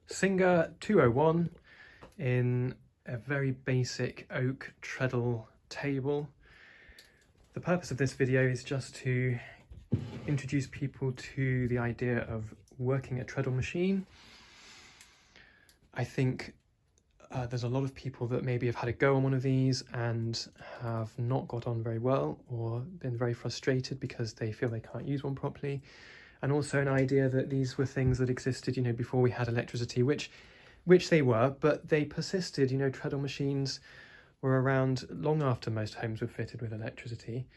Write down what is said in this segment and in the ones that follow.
Singer 201 in a very basic oak treadle table. The purpose of this video is just to introduce people to the idea of working a treadle machine. I think there's a lot of people that maybe have had a go on one of these and have not got on very well or been very frustrated because they feel they can't use one properly. And also an idea that these were things that existed, before we had electricity, which they were, but they persisted. Treadle machines were around long after most homes were fitted with electricity.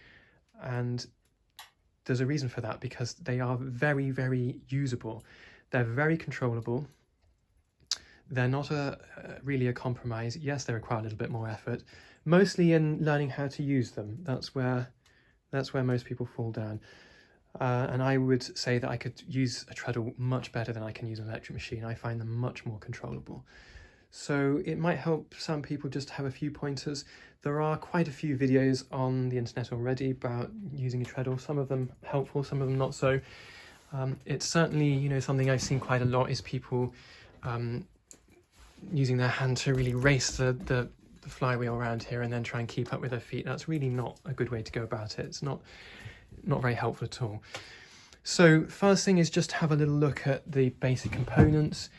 And there's a reason for that, because they are very, very usable. They're very controllable. They're not really a compromise. Yes, they require a little bit more effort, mostly in learning how to use them. That's where most people fall down. And I would say that I could use a treadle much better than I can use an electric machine. I find them much more controllable. So it might help some people just to have a few pointers. There are quite a few videos on the internet already about using a treadle, some of them helpful, some of them not so. It's certainly, something I've seen quite a lot is people using their hand to really race the flywheel around here and then try and keep up with their feet. That's really not a good way to go about it. It's not very helpful at all. So first thing is just have a little look at the basic components.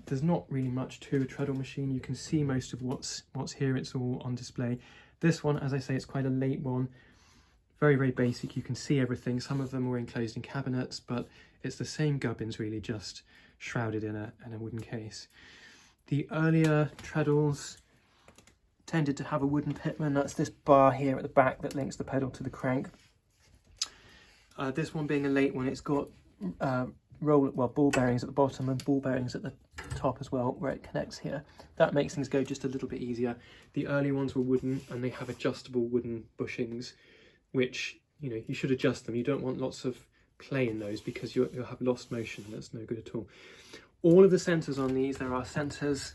There's not really much to a treadle machine. You can see most of what's here. It's all on display. This one, as I say, it's quite a late one. Very, very basic. You can see everything. Some of them were enclosed in cabinets, but it's the same gubbins really, just shrouded in a wooden case. The earlier treadles tended to have a wooden pitman. That's this bar here at the back that links the pedal to the crank. This one being a late one, it's got ball bearings at the bottom and ball bearings at the top as well, where it connects here. That makes things go just a little bit easier. The early ones were wooden and they have adjustable wooden bushings, which, you should adjust them. You don't want lots of play in those because you'll have lost motion. That's no good at all. All of the centers on these, there are centers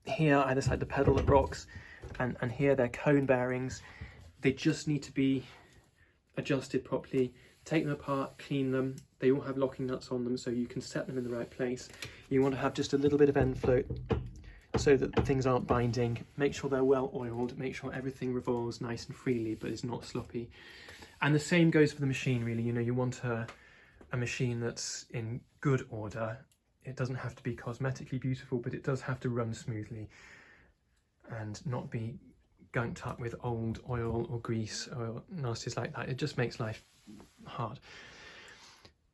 here either side the pedal that rocks, and here they're cone bearings. They just need to be adjusted properly. Take them apart, clean them. They all have locking nuts on them so you can set them in the right place. You want to have just a little bit of end float so that things aren't binding. Make sure they're well oiled, make sure everything revolves nice and freely but is not sloppy. And the same goes for the machine really. You want a machine that's in good order. It doesn't have to be cosmetically beautiful, but it does have to run smoothly and not be gunked up with old oil or grease or nasties like that. It just makes life hard.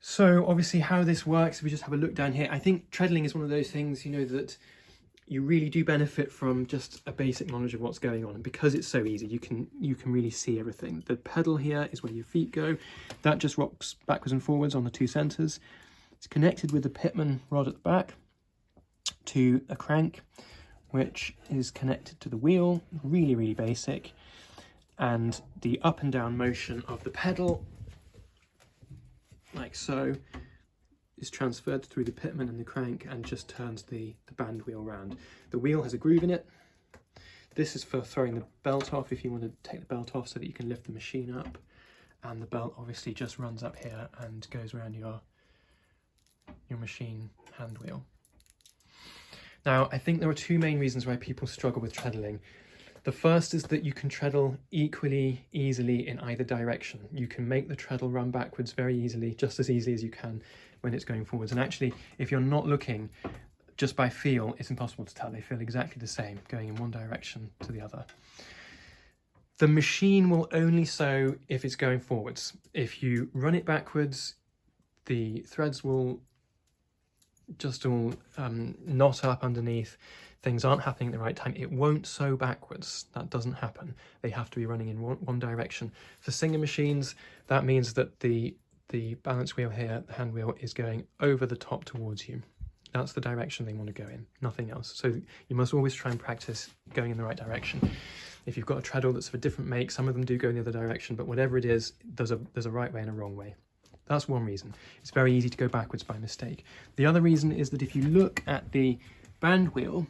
So obviously how this works, if we just have a look down here, I think treadling is one of those things, that you really do benefit from just a basic knowledge of what's going on. And because it's so easy, you can really see everything. The pedal here is where your feet go. That just rocks backwards and forwards on the two centers. It's connected with the pitman rod at the back to a crank, which is connected to the wheel. Really, really basic. And the up and down motion of the pedal, like so, is transferred through the pitman and the crank and just turns the band wheel round. The wheel has a groove in it. This is for throwing the belt off if you want to take the belt off so that you can lift the machine up. And the belt obviously just runs up here and goes around your machine hand wheel. Now, I think there are two main reasons why people struggle with treadling. The first is that you can treadle equally easily in either direction. You can make the treadle run backwards very easily, just as easily as you can when it's going forwards. And actually, if you're not looking, just by feel, it's impossible to tell. They feel exactly the same, going in one direction to the other. The machine will only sew if it's going forwards. If you run it backwards, the threads will just all knot up underneath. Things aren't happening at the right time. It won't sew backwards. That doesn't happen. They have to be running in one direction. For Singer machines, that means that the balance wheel here, the hand wheel, is going over the top towards you. That's the direction they want to go in, nothing else. So you must always try and practice going in the right direction. If you've got a treadle that's of a different make, some of them do go in the other direction, but whatever it is, there's a right way and a wrong way. That's one reason. It's very easy to go backwards by mistake. The other reason is that if you look at the band wheel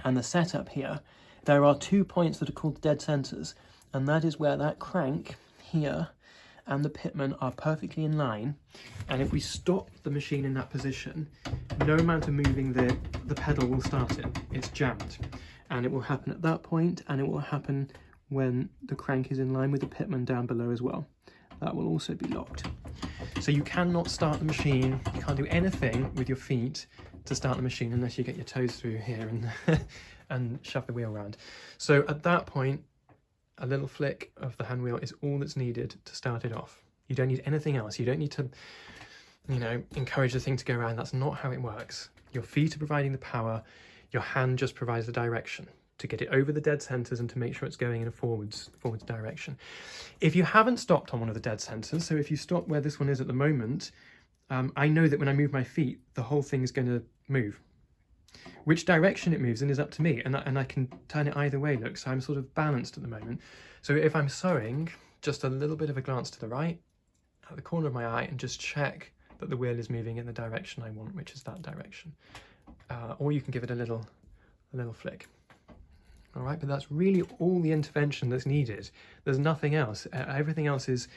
and the setup here, there are 2 points that are called dead centers, and that is where that crank here and the pitman are perfectly in line, and if we stop the machine in that position, no amount of moving the pedal will start it. It's jammed, and it will happen at that point, and it will happen when the crank is in line with the pitman down below as well. That will also be locked. So you cannot start the machine, you can't do anything with your feet to start the machine unless you get your toes through here and and shove the wheel around. So at that point, a little flick of the hand wheel is all that's needed to start it off. You don't need anything else. You don't need to, you know, encourage the thing to go around. That's not how it works. Your feet are providing the power, your hand just provides the direction to get it over the dead centres and to make sure it's going in a forwards direction. If you haven't stopped on one of the dead centres, so if you stop where this one is at the moment, I know that when I move my feet, the whole thing is going to move. Which direction it moves in is up to me, and I can turn it either way, look, so I'm sort of balanced at the moment. So if I'm sewing, just a little bit of a glance to the right, at the corner of my eye, and just check that the wheel is moving in the direction I want, which is that direction. Or you can give it a little flick. All right, but that's really all the intervention that's needed. There's nothing else. Everything else is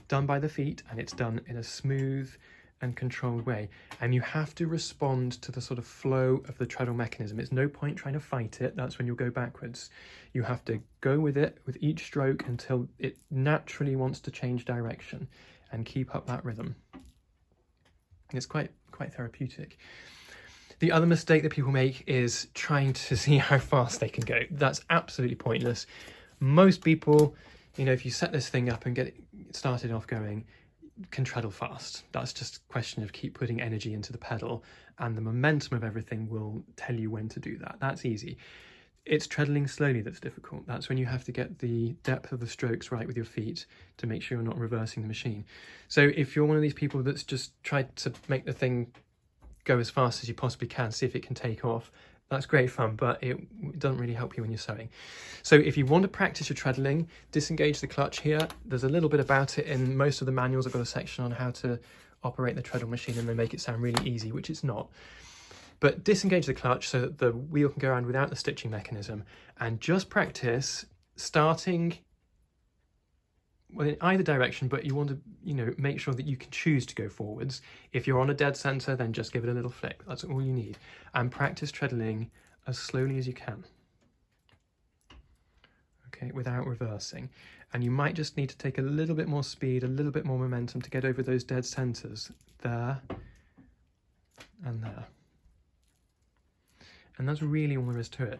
done by the feet, and it's done in a smooth and controlled way. And you have to respond to the sort of flow of the treadle mechanism. It's no point trying to fight it. That's when you'll go backwards. You have to go with it with each stroke until it naturally wants to change direction and keep up that rhythm. And it's quite therapeutic. The other mistake that people make is trying to see how fast they can go. That's absolutely pointless. Most people, you know, if you set this thing up and get it started off going, can treadle fast. That's just a question of keep putting energy into the pedal, and the momentum of everything will tell you when to do that. That's easy. It's treadling slowly that's difficult. That's when you have to get the depth of the strokes right with your feet to make sure you're not reversing the machine. So if you're one of these people that's just tried to make the thing go as fast as you possibly can, see if it can take off, that's great fun, but it doesn't really help you when you're sewing. So if you want to practice your treadling, disengage the clutch here. There's a little bit about it in most of the manuals. I've got a section on how to operate the treadle machine, and they make it sound really easy, which it's not. But disengage the clutch so that the wheel can go around without the stitching mechanism, and just practice starting well in either direction, but you want to, you know, make sure that you can choose to go forwards. If you're on a dead centre, then just give it a little flick. That's all you need. And practice treadling as slowly as you can. Okay, without reversing. And you might just need to take a little bit more speed, a little bit more momentum to get over those dead centres. There and there. And that's really all there is to it.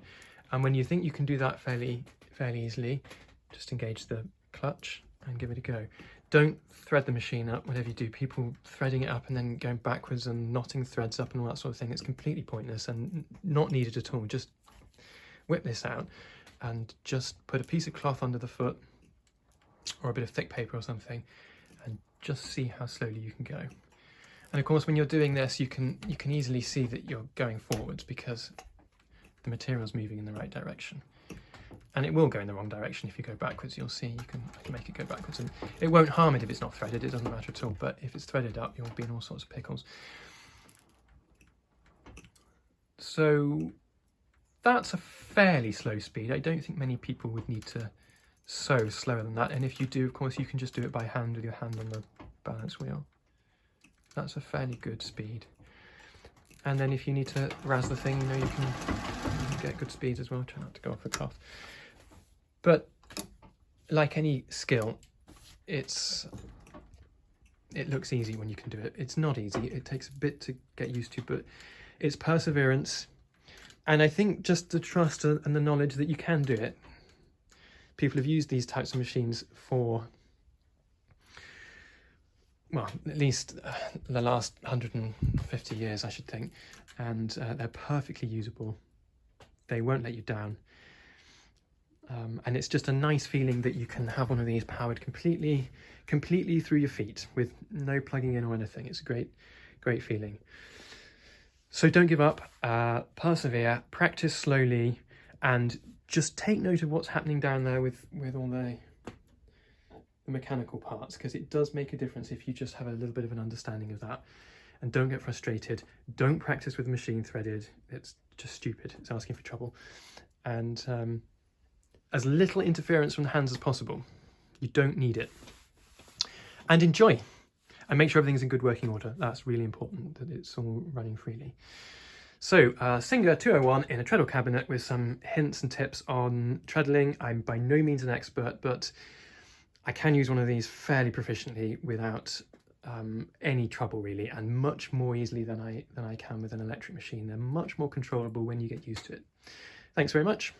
And when you think you can do that fairly easily, just engage the clutch and give it a go. Don't thread the machine up, whatever you do. People threading it up and then going backwards and knotting threads up and all that sort of thing, it's completely pointless and not needed at all. Just whip this out and just put a piece of cloth under the foot or a bit of thick paper or something, and just see how slowly you can go. And of course, when you're doing this, you can easily see that you're going forwards because the material's moving in the right direction. And it will go in the wrong direction if you go backwards. You'll see I can make it go backwards, and it won't harm it if it's not threaded. It doesn't matter at all. But if it's threaded up, you'll be in all sorts of pickles. So that's a fairly slow speed. I don't think many people would need to sew slower than that. And if you do, of course, you can just do it by hand with your hand on the balance wheel. That's a fairly good speed. And then if you need to razz the thing, you know, you can get good speeds as well. Try not to go off the cuff. But like any skill, it looks easy when you can do it. It's not easy. It takes a bit to get used to, but it's perseverance. And I think just the trust and the knowledge that you can do it. People have used these types of machines for, well, at least the last 150 years, I should think. And they're perfectly usable. They won't let you down. And it's just a nice feeling that you can have one of these powered completely through your feet with no plugging in or anything. It's a great feeling. So don't give up, persevere, practice slowly, and just take note of what's happening down there with all the mechanical parts, because it does make a difference if you just have a little bit of an understanding of that. And don't get frustrated. Don't practice with the machine threaded. It's just stupid. It's asking for trouble. And as little interference from the hands as possible. You don't need it. and enjoy. And make sure everything's in good working order. That's really important, that it's all running freely. So, Singer 201 in a treadle cabinet with some hints and tips on treadling. I'm by no means an expert, but I can use one of these fairly proficiently without any trouble really, and much more easily than I can with an electric machine. They're much more controllable when you get used to it. Thanks very much.